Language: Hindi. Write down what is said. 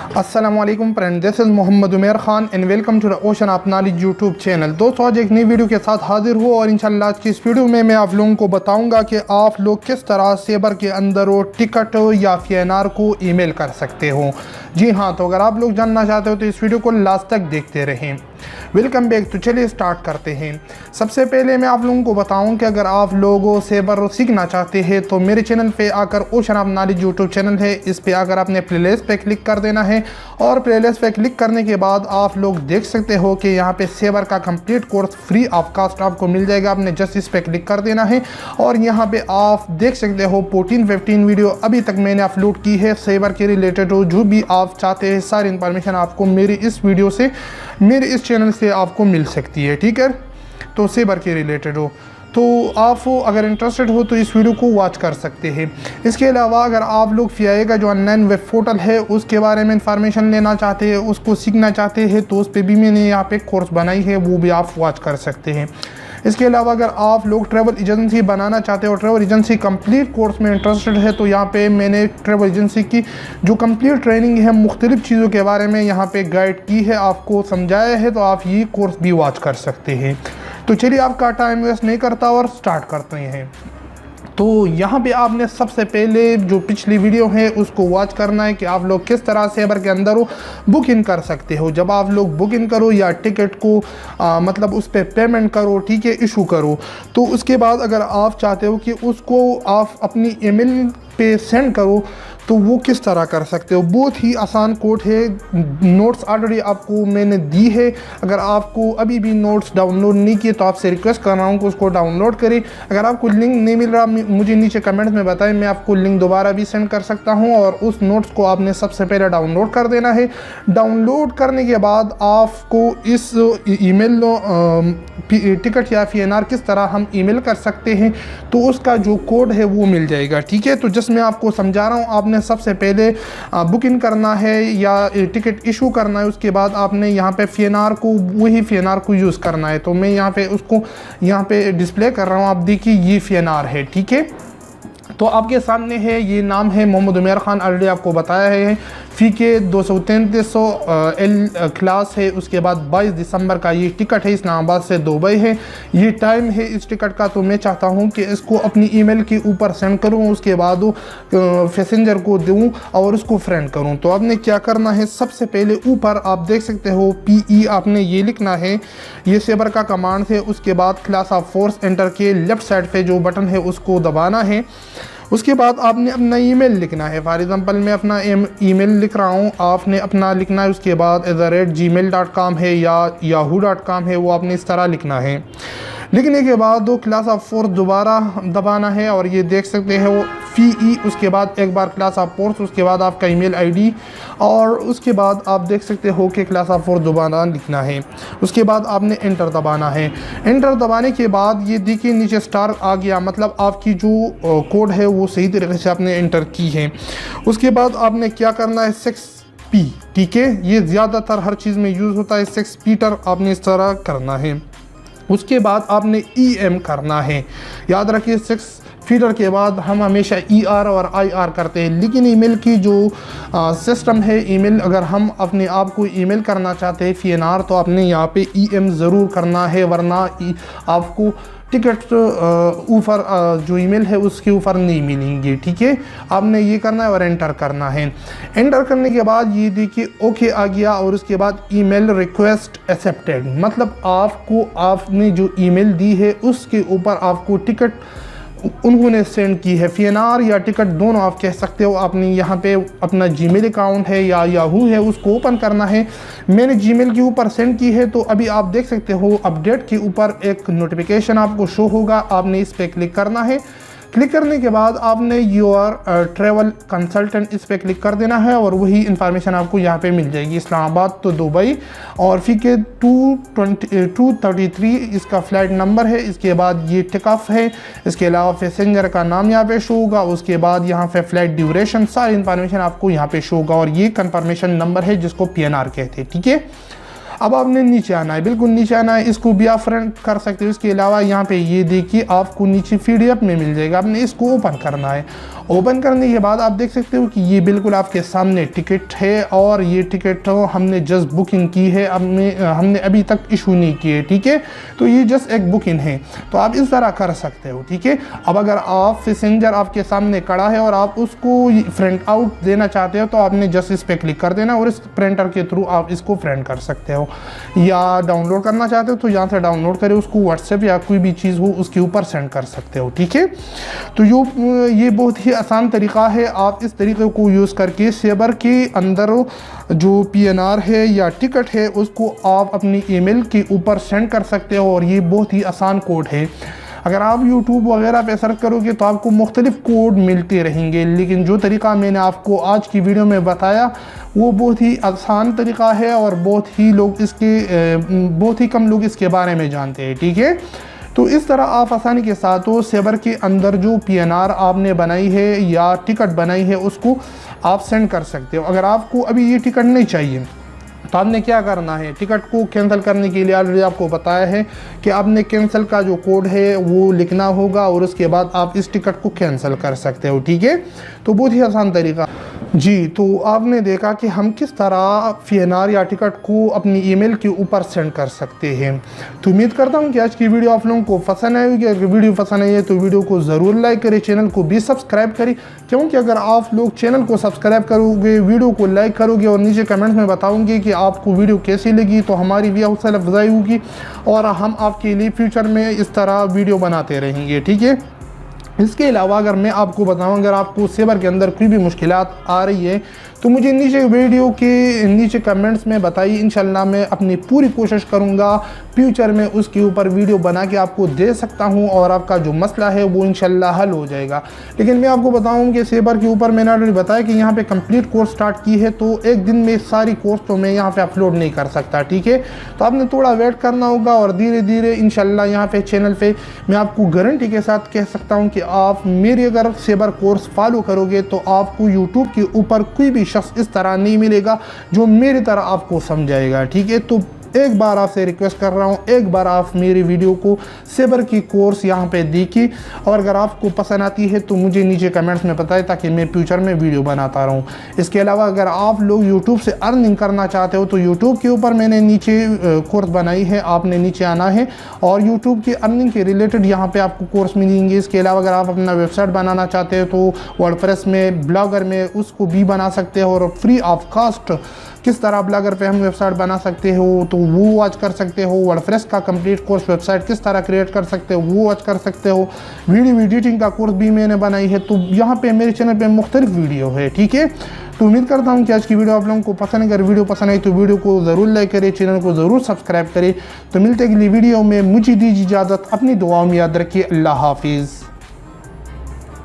अस्सलामुअलैकुम friend, this is 𝗪𝗵𝗁 and welcome to the 𝗪𝗶𝗇 knowledge YouTube channel. दोस्तों आज एक नई वीडियो के साथ हाजिर हुआ और इंशाल्लाह आज की इस वीडियो में मैं आप लोगों को बताऊंगा कि आप लोग किस तरह सेबर के अंदर वो टिकट या PNR को ईमेल कर सकते हो। जी हाँ, तो अगर आप लोग जानना चाहते हो तो इस वीडियो को लास्ट तक देखते रहें। Welcome back. तो चलिए स्टार्ट करते हैं। सबसे पहले मैं आप लोगों को बताऊं कि अगर आप लोगों सेबर सीखना चाहते हैं तो मेरे चैनल पे आकर 𝗪𝗏𝗇 नॉलेज यूट्यूब चैनल है, इस पे आकर आपने प्लेलिस्ट पे क्लिक कर देना है और प्लेलिस्ट पे क्लिक करने के बाद आप लोग देख सकते हो कि यहाँ पे सेबर का complete course free of cost आपको मिल जाएगा। आपने जस्ट इस पे क्लिक कर देना है और यहाँ पे आप देख सकते हो 14-15 वीडियो अभी तक मैंने अपलोड की है सेबर के रिलेटेड। हो जो भी आप चाहते हैं सारी इन्फॉर्मेशन आपको मेरी इस वीडियो से, मेरे इस चैनल से आपको मिल सकती है। ठीक है, तो सेबर के रिलेटेड हो तो आप अगर इंटरेस्टेड हो तो इस वीडियो को वॉच कर सकते हैं। इसके अलावा अगर आप लोग फ़ियाए का जो ऑनलाइन वेब पोर्टल है उसके बारे में इंफॉर्मेशन लेना चाहते हैं, उसको सीखना चाहते हैं तो उस पर भी मैंने यहाँ पे कोर्स बनाई है, वो भी आप वॉच कर सकते हैं। इसके अलावा अगर आप लोग ट्रैवल एजेंसी बनाना चाहते हो, ट्रैवल एजेंसी कंप्लीट कोर्स में इंटरेस्टेड है तो यहाँ पे मैंने ट्रैवल एजेंसी की जो कंप्लीट ट्रेनिंग है मुख्तलिफ़ चीज़ों के बारे में यहाँ पे गाइड की है, आपको समझाया है, तो आप ये कोर्स भी वॉच कर सकते हैं। तो चलिए आपका टाइम वेस्ट नहीं करता और स्टार्ट करते हैं। तो यहाँ पे आपने सबसे पहले जो पिछली वीडियो है उसको वॉच करना है कि आप लोग किस तरह सेबर के अंदर हो बुकिंग कर सकते हो। जब आप लोग बुकिंग करो या टिकट को मतलब उस पर पेमेंट करो, ठीक है, इशू करो, तो उसके बाद अगर आप चाहते हो कि उसको आप अपनी ईमेल पे सेंड करो तो वो किस तरह कर सकते हो। बहुत ही आसान कोड है, नोट्स ऑलरेडी आपको मैंने दी है। अगर आपको अभी भी नोट्स डाउनलोड नहीं किए तो आपसे रिक्वेस्ट कर रहा हूँ कि उसको डाउनलोड करें। अगर आपको लिंक नहीं मिल रहा मुझे नीचे कमेंट्स में बताएं, मैं आपको लिंक दोबारा भी सेंड कर सकता हूँ। और उस नोट्स को आपने सबसे पहले डाउनलोड कर देना है। डाउनलोड करने के बाद आपको इस ईमेल टिकट या PNR किस तरह हम ईमेल कर सकते हैं तो उसका जो कोड है वो मिल जाएगा। ठीक है, तो जस्ट मैं आपको समझा रहा हूँ। आपने सबसे पहले बुकिंग करना है या टिकट इशू करना है, उसके बाद आपने यहाँ पे PNR को, वही PNR को यूज़ करना है। तो मैं यहाँ पे उसको यहाँ पे डिस्प्ले कर रहा हूँ, आप देखिए ये PNR है। ठीक है, तो आपके सामने है, ये नाम है मोहम्मद उमर खान, ऑलरेडी आपको बताया है। 𝗙𝗂𝗿 क्लास है, उसके बाद 22 दिसंबर का ये टिकट है, इस्लामाबाद से दुबई है। ये टाइम है इस टिकट का। तो मैं चाहता हूँ कि इसको अपनी ईमेल के ऊपर सेंड करूँ, उसके बाद पैसेंजर को दूँ और उसको फ्रेंड करूँ। तो आपने क्या करना है, सबसे पहले ऊपर आप देख सकते हो PE आपने ये लिखना है, ये सेबर का कमांड है। उसके बाद क्लास ऑफ फोर्स एंटर के लेफ्ट साइड पे जो बटन है उसको दबाना है। उसके बाद आपने अपना ईमेल लिखना है। फॉर एग्जांपल मैं अपना ईमेल लिख रहा हूँ, आपने अपना लिखना है। उसके बाद @gmail.com है या yahoo.com है, वो आपने इस तरह लिखना है। लिखने के बाद दो क्लास ऑफ फोर्स दोबारा दबाना है और ये देख सकते हैं वो FE, उसके बाद एक बार क्लास ऑफ फोर्स, उसके बाद आपका ईमेल ID और उसके बाद आप देख सकते हो कि क्लास ऑफ फोर्स दोबारा लिखना है। उसके बाद आपने एंटर दबाना है। एंटर दबाने के बाद ये देखिए नीचे स्टार आ गया, मतलब आपकी जो कोड है वो सही तरीके से आपने एंटर की है। उसके बाद आपने क्या करना है, 6P, ठीक है, ये ज़्यादातर हर चीज़ में यूज़ होता है। 6 पीटर आपने इस तरह करना है। उसके बाद आपने EM करना है। याद रखिए 6 फीटर के बाद हम हमेशा ER और IR करते हैं, लेकिन ईमेल की जो सिस्टम है, ईमेल अगर हम अपने आप को ईमेल करना चाहते हैं PNR तो आपने यहाँ पे EM ज़रूर करना है, वरना आपको टिकट ऊपर जो ईमेल है उसके ऊपर नहीं मिलेंगे। ठीक है, आपने ये करना है और एंटर करना है। एंटर करने के बाद ये देखिए ओके आ गया और उसके बाद ईमेल रिक्वेस्ट एक्सेप्टेड, मतलब आपको आपने जो ईमेल दी है उसके ऊपर आपको टिकट उन्होंने सेंड की है। PNR या टिकट दोनों आप कह सकते हो। आपने यहाँ पे अपना जीमेल अकाउंट है या याहू है उसको ओपन करना है। मैंने जीमेल के ऊपर सेंड की है, तो अभी आप देख सकते हो अपडेट के ऊपर एक नोटिफिकेशन आपको शो होगा, आपने इस पर क्लिक करना है। क्लिक करने के बाद आपने योर ट्रैवल कंसल्टेंट इस पर क्लिक कर देना है और वही इन्फॉर्मेशन आपको यहाँ पे मिल जाएगी। इस्लामाबाद तो दुबई और FK 233 इसका फ़्लाइट नंबर है। इसके बाद ये टेक ऑफ है। इसके अलावा पैसेंजर का नाम यहाँ पे शो होगा। उसके बाद यहाँ पे फ़्लाइट ड्यूरेशन, सारी इन्फॉर्मेशन आपको यहाँ पे शो होगा और ये कन्फर्मेशन नंबर है जिसको PNR कहते हैं। ठीक है, अब आपने नीचे आना है, बिल्कुल नीचे आना है, इसको भी आप फ्रेंड कर सकते हो। इसके अलावा यहाँ पे ये देखिए आपको नीचे PDF में मिल जाएगा, आपने इसको ओपन करना है। ओपन करने के बाद आप देख सकते हो कि ये बिल्कुल आपके सामने टिकट है और ये टिकट हमने जस्ट बुकिंग की है, हमने अभी तक इशू नहीं की है, ठीक है। तो ये जस्ट एक बुकिंग है, तो आप इस तरह कर सकते हो, ठीक है। अब अगर आप पैसेंजर आपके सामने खड़ा है और आप उसको फ्रंट आउट देना चाहते हो तो आपने जस्ट इस पर क्लिक कर देना और इस प्रिंटर के थ्रू आप इसको फ्रेंड कर सकते हो। या डाउनलोड करना चाहते हो तो यहाँ से डाउनलोड करें, उसको व्हाट्सएप या कोई भी चीज़ हो उसके ऊपर सेंड कर सकते हो, ठीक है। तो ये बहुत ही आसान तरीका है। आप इस तरीके को यूज़ करके सेबर के अंदर जो PNR है या टिकट है उसको आप अपनी ईमेल के ऊपर सेंड कर सकते हो और ये बहुत ही आसान कोड है। अगर आप YouTube वगैरह पे सर्च करोगे तो आपको मुख्तलिफ कोड मिलते रहेंगे, लेकिन जो तरीका मैंने आपको आज की वीडियो में बताया वो बहुत ही आसान तरीका है और बहुत ही कम लोग इसके बारे में जानते हैं, ठीक है। तो इस तरह आप आसानी के साथ वो सेबर के अंदर जो PNR आपने बनाई है या टिकट बनाई है उसको आप सेंड कर सकते हो। अगर आपको अभी ये टिकट नहीं चाहिए तो आपने क्या करना है, टिकट को कैंसिल करने के लिए ऑलरेडी आपको बताया है कि आपने कैंसिल का जो कोड है वो लिखना होगा और उसके बाद आप इस टिकट को कैंसिल कर सकते हो, ठीक है। तो बहुत ही आसान तरीका जी। तो आपने देखा कि हम किस तरह PNR या टिकट को अपनी ईमेल के ऊपर सेंड कर सकते हैं। तो उम्मीद करता हूं कि आज की वीडियो आप लोगों को पसंद आएगी। अगर वीडियो पसंद आई है तो वीडियो को ज़रूर लाइक करें, चैनल को भी सब्सक्राइब करें, क्योंकि अगर आप लोग चैनल को सब्सक्राइब करोगे, वीडियो को लाइक करोगे और नीचे कमेंट्स में बताओगे कि आपको वीडियो कैसी लगी तो हमारी भी हौसला अफजाई होगी और हम आपके लिए फ्यूचर में इस तरह वीडियो बनाते रहेंगे, ठीक है। इसके अलावा अगर मैं आपको बताऊं, अगर आपको सेबर के अंदर कोई भी मुश्किलात आ रही है तो मुझे नीचे वीडियो के नीचे कमेंट्स में बताइए। इंशाल्लाह मैं अपनी पूरी कोशिश करूंगा फ्यूचर में उसके ऊपर वीडियो बना के आपको दे सकता हूं और आपका जो मसला है वो इंशाल्लाह हल हो जाएगा। लेकिन मैं आपको बताऊं कि सेबर के ऊपर मैंने ऑलरेडी बताया कि यहाँ पे कंप्लीट कोर्स स्टार्ट की है, तो एक दिन में सारी कोर्स तो मैं यहाँ पे अपलोड नहीं कर सकता, ठीक है। तो आपने थोड़ा वेट करना होगा और धीरे धीरे इंशाल्लाह यहाँ पे चैनल पे मैं आपको गारंटी के साथ कह सकता हूँ कि आप मेरी अगर सेबर कोर्स फॉलो करोगे तो आपको यूट्यूब के ऊपर कोई भी शख्स इस तरह नहीं मिलेगा जो मेरी तरह आपको समझाएगा, ठीक है। तो एक बार आपसे रिक्वेस्ट कर रहा हूँ, एक बार आप मेरी वीडियो को सेबर की कोर्स यहाँ पे देखिए और अगर आपको पसंद आती है तो मुझे नीचे कमेंट्स में बताएं ताकि मैं फ्यूचर में वीडियो बनाता रहूँ। इसके अलावा अगर आप लोग यूट्यूब से अर्निंग करना चाहते हो तो यूट्यूब के ऊपर मैंने नीचे कोर्स बनाई है, आपने नीचे आना है और यूट्यूब की अर्निंग के रिलेटेड यहाँ पर आपको कोर्स मिलेंगे। इसके अलावा अगर आप अपना वेबसाइट बनाना चाहते हो तो वर्डप्रेस में, ब्लॉगर में उसको भी बना सकते हो और फ्री ऑफ कॉस्ट किस तरह ब्लॉगर पे हम वेबसाइट बना सकते हो तो वो वॉच कर सकते हो। वर्डप्रेस का कंप्लीट कोर्स वेबसाइट किस तरह क्रिएट कर सकते हो वो वॉच कर सकते हो। वीडियो एडिटिंग का कोर्स भी मैंने बनाई है, तो यहाँ पे मेरे चैनल पे मुख्तलिफ वीडियो है, ठीक है। तो उम्मीद करता हूँ कि आज की वीडियो आप लोगों को पसंद है। अगर वीडियो पसंद आई तो वीडियो को ज़रूर लाइक करें, चैनल को ज़रूर सब्सक्राइब करें। तो मिलते अगली वीडियो में, मुझे दीजिए इजाज़त, अपनी दुआओं में याद रखिए। अल्लाह हाफिज़।